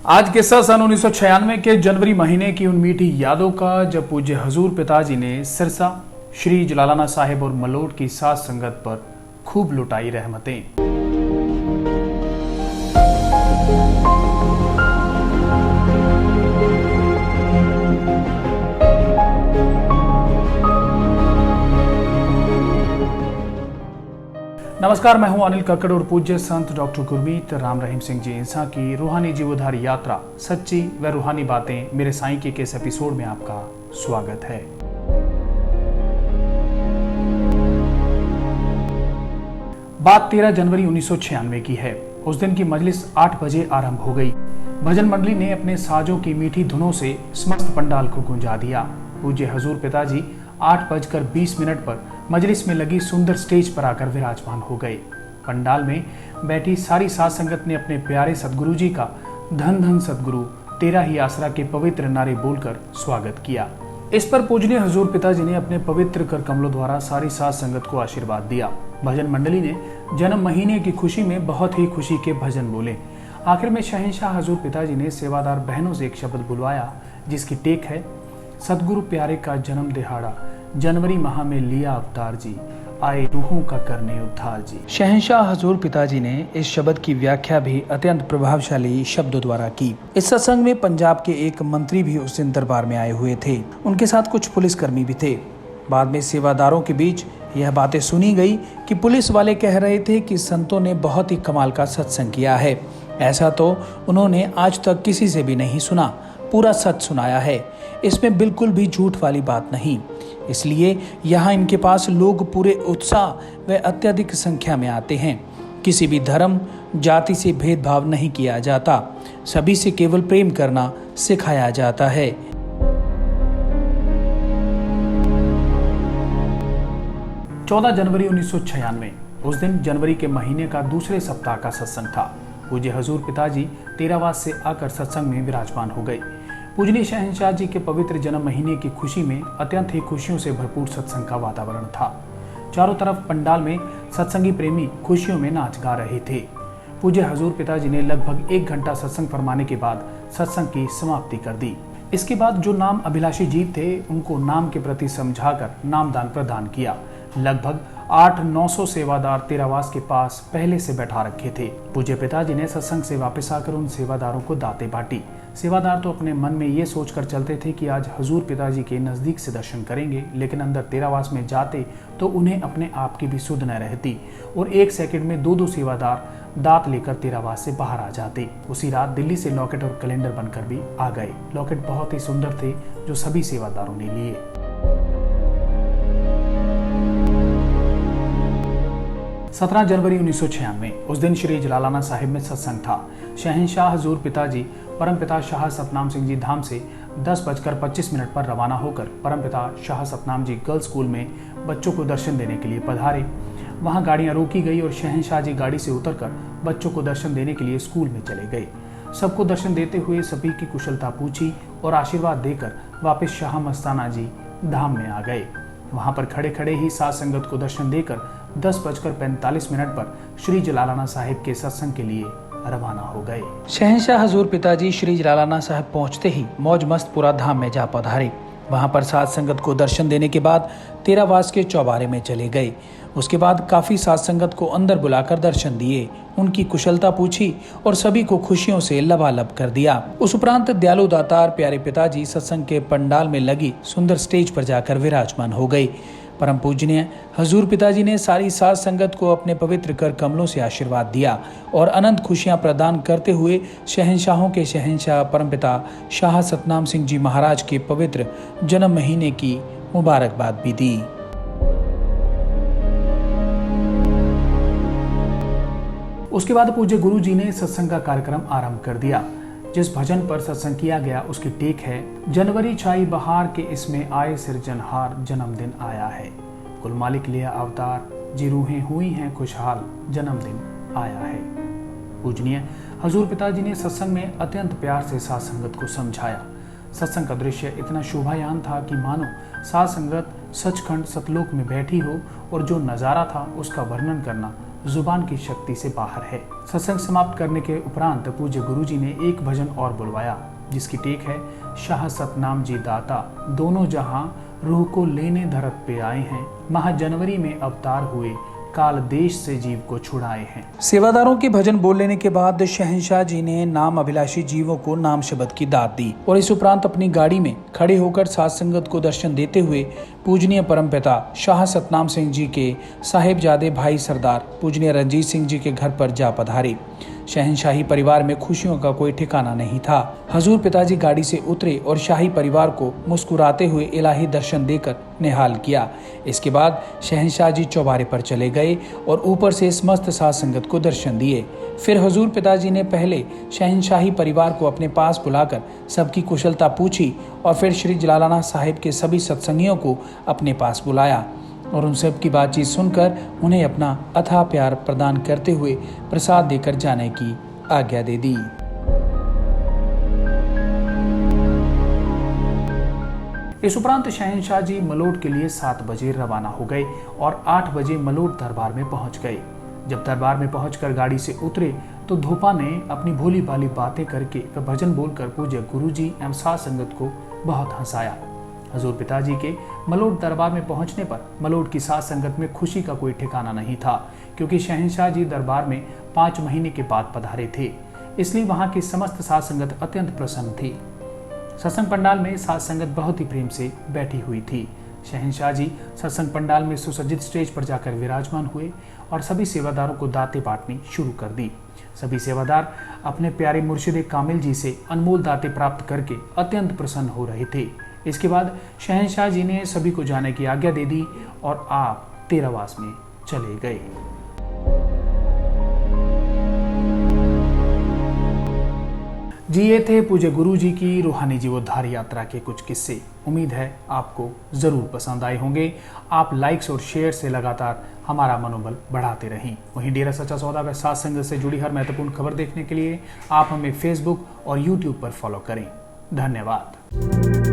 आज किस्सा सन 1996 के जनवरी महीने की उन मीठी यादों का जब पूज्य हजूर पिताजी ने सिरसा श्री जलालाना साहिब और मलोट की साथ संगत पर खूब लुटाई रहमतें। नमस्कार, मैं हूं अनिल कक्कड़ और पूज्य संत डॉक्टर गुरमीत राम रहीम सिंह जी इंसा की रूहानी जीवोद्धार यात्रा सच्ची व रूहानी बातें मेरे साईं के इस एपिसोड में आपका स्वागत है। बात 13 जनवरी 1996 की है। उस दिन की मजलिस 8 बजे आरंभ हो गई। भजन मंडली ने अपने साजों की मीठी धुनों से समस्त पंडाल को गुंजा दिया। पूज्य हजूर पिताजी 8:20 पर मजलिस में लगी सुंदर स्टेज पर आकर विराजमान हो गए। पंडाल में बैठी सारी साध संगत ने अपने प्यारे सतगुरु जी का धन धन सतगुरु तेरा ही आसरा के पवित्र नारे बोलकर स्वागत किया। इस पर पूजनीय हजूर पिताजी ने अपने पवित्र कर कमलों द्वारा सारी साध संगत को आशीर्वाद दिया। भजन मंडली ने जन्म महीने की खुशी में बहुत ही खुशी के भजन बोले। आखिर में शहंशाह हजूर पिताजी ने सेवादार बहनों से एक शब्द बुलवाया, जिसकी टेक है, सतगुरु प्यारे का जन्म दिहाड़ा, जनवरी माह में लिया अवतार जी, आए रूहों का करने उद्धार जी। शहंशाह हजूर पिताजी ने इस शब्द की व्याख्या भी अत्यंत प्रभावशाली शब्दों द्वारा की। इस सत्संग में पंजाब के एक मंत्री भी उस दिन दरबार में आए हुए थे। उनके साथ कुछ पुलिसकर्मी भी थे। बाद में सेवादारों के बीच यह बातें सुनी गई कि पुलिस वाले कह रहे थे कि संतों ने बहुत ही कमाल का सत्संग किया है। ऐसा तो उन्होंने आज तक किसी से भी नहीं सुना, पूरा सच सुनाया है, इसमें बिल्कुल भी झूठ वाली बात नहीं। इसलिए यहाँ इनके पास लोग पूरे उत्साह व अत्यधिक संख्या में आते हैं। किसी भी धर्म जाति से भेदभाव नहीं किया जाता, सभी से केवल प्रेम करना सिखाया जाता है। चौदह जनवरी 1996, उस दिन जनवरी के महीने का दूसरे सप्ताह का सत्संग था। पूज्य हजूर पिताजी तेरावास से आकर सत्संग में विराजमान हो गए। पूजनीय शहंशाह जी के पवित्र जन्म महीने की खुशी में अत्यंत ही खुशियों से भरपूर सत्संग का वातावरण था। चारों तरफ पंडाल में सत्संगी प्रेमी खुशियों में नाच गा रहे थे। पूज्य हजूर पिताजी ने लगभग 1 घंटा सत्संग फरमाने के बाद सत्संग की समाप्ति कर दी। इसके बाद जो नाम अभिलाषी जीव थे, उनको नाम के प्रति समझाकर नामदान प्रदान किया। लगभग 800-900 सेवादार तेरावास के पास पहले से बैठा रखे थे। पूज्य पिताजी ने सत्संग से वापस आकर उन सेवादारों को दातें बांटी। सेवादार तो अपने मन में ये सोचकर चलते थे कि आज हजूर पिताजी के नजदीक से दर्शन करेंगे, लेकिन अंदर तेरावास में जाते तो उन्हें अपने आप की भी सुध न रहती और 1 सेकंड में 2-2 सेवादार दांत लेकर तेरावास से बाहर आ जाते। उसी रात दिल्ली से लॉकेट और कैलेंडर बनकर भी आ गए। लॉकेट बहुत ही सुंदर थे, जो सभी सेवादारों ने लिए। 17 जनवरी 1996, उस दिन श्री जलालाना साहिब में सत्संग था। शहंशाह हजूर पिताजी परमपिता शाह सतनाम सिंह जी धाम से 10:25 पर रवाना होकर परमपिता शाह सतनाम जी गर्ल्स स्कूल में बच्चों को दर्शन देने के लिए पधारे। वहां गाड़ियां रोकी गई और शहंशाह जी गाड़ी से उतरकर बच्चों को दर्शन देने के लिए स्कूल में चले गए। सबको दर्शन देते हुए सभी की कुशलता पूछी और आशीर्वाद देकर वापस शाह मस्ताना जी धाम में आ गए। वहां पर खड़े खड़े ही साध संगत को दर्शन देकर 10:45 पर श्री जलालाना साहिब के सत्संग के लिए रवाना हो गए। शहंशाह हजूर पिताजी श्री जलालाना साहिब पहुंचते ही मौज मस्त पूरा धाम में जा पधारे। वहां पर साध संगत को दर्शन देने के बाद तेरावास के चौबारे में चले गए। उसके बाद काफी साध संगत को अंदर बुलाकर दर्शन दिए, उनकी कुशलता पूछी और सभी को खुशियों से लबालब कर दिया। उस उपरांत दयालु दातार प्यारे पिताजी सत्संग के पंडाल में लगी सुंदर स्टेज पर जाकर विराजमान हो गए। परम पूजनीय हजूर पिताजी ने सारी साध संगत को अपने पवित्र कर कमलों से आशीर्वाद दिया और अनंत खुशियां प्रदान करते हुए शहंशाहों के शहंशाह परमपिता शाह सतनाम सिंह जी महाराज के पवित्र जन्म महीने की मुबारकबाद भी दी। उसके बाद पूज्य गुरु जी ने सत्संग का कार्यक्रम आरंभ कर दिया। जिस भजन पर सत्संग किया गया उसकी टेक है, जनवरी छाई बहार के इसमें आए सिरजनहार, जन्मदिन आया है, कुल मालिक लिया अवतार, जी रूहें हुई हैं खुशहाल, जन्मदिन आया है। पूजनीय हजूर पिताजी ने सत्संग में अत्यंत प्यार से साध संगत को समझाया। सत्संग का दृश्य इतना शोभायान था कि मानो साध संगत सचखंड सतलोक में बैठी हो और जो नज़ारा था उसका वर्णन करना जुबान की शक्ति से बाहर है। सत्संग समाप्त करने के उपरांत पूज्य गुरुजी ने एक भजन और बुलवाया, जिसकी टेक है शाह सतनाम जी दाता, दोनों जहां रूह को लेने धरत पे आए हैं, माह जनवरी में अवतार हुए, काल देश से जीव को छुड़ाए हैं। सेवादारों के भजन बोल लेने के बाद शहंशाह जी ने नाम अभिलाषी जीवों को नाम शब्द की दात दी और इस उपरांत अपनी गाड़ी में खड़े होकर साध संगत को दर्शन देते हुए पूजनीय परमपिता शाह सतनाम सिंह जी के साहिबजादे भाई सरदार पूजनीय रंजीत सिंह जी के घर पर जा पधारे। शहंशाही परिवार में खुशियों का कोई ठिकाना नहीं था। हजूर पिताजी गाड़ी से उतरे और शाही परिवार को मुस्कुराते हुए इलाही दर्शन देकर निहाल किया। इसके बाद शहंशाह जी चौबारे पर चले गए और ऊपर से समस्त साध संगत को दर्शन दिए। फिर हजूर पिताजी ने पहले शहंशाही परिवार को अपने पास बुलाकर सबकी कुशलता पूछी और फिर श्री जलालाना साहिब के सभी सत्संगियों को अपने पास बुलाया और उन सब की बातचीत सुनकर उन्हें अपना अथाह प्यार प्रदान करते हुए प्रसाद देकर जाने की आज्ञा दे दी। इस उपरांत शहंशाह जी मलोट के लिए 7 बजे रवाना हो गए और 8 बजे मलोट दरबार में पहुंच गए। जब दरबार में पहुंचकर गाड़ी से उतरे तो धोपा ने अपनी भोली भाली बातें करके व भजन बोलकर पूज्य गुरुजी एवं साध संगत को बहुत हंसाया। हजूर पिताजी के मलोट दरबार में पहुंचने पर मलोट की साध संगत में खुशी का कोई ठिकाना नहीं था, क्योंकि शहंशाह जी दरबार में 5 महीने के बाद पधारे थे, इसलिए वहां की समस्त साध संगत अत्यंत प्रसन्न थी। सत्संग पंडाल में साध संगत बहुत ही प्रेम से बैठी हुई थी। शहंशाह जी सत्संग पंडाल में सुसज्जित स्टेज पर जाकर विराजमान हुए और सभी सेवादारों को दातें बांटनी शुरू कर दी। सभी सेवादार अपने प्यारे मुर्शिद कामिल जी से अनमोल दातें प्राप्त करके अत्यंत प्रसन्न हो रहे थे। इसके बाद शहंशाह जी ने सभी को जाने की आज्ञा दे दी और आप तेरावास में चले गए। जी ये थे पूज्य गुरु जी की रूहानी जीवोद्धार यात्रा के कुछ किस्से। उम्मीद है आपको जरूर पसंद आए होंगे। आप लाइक्स और शेयर से लगातार हमारा मनोबल बढ़ाते रहें। वहीं डेरा सच्चा सौदा व साध संगत से जुड़ी हर महत्वपूर्ण खबर देखने के लिए आप हमें फेसबुक और यूट्यूब पर फॉलो करें। धन्यवाद।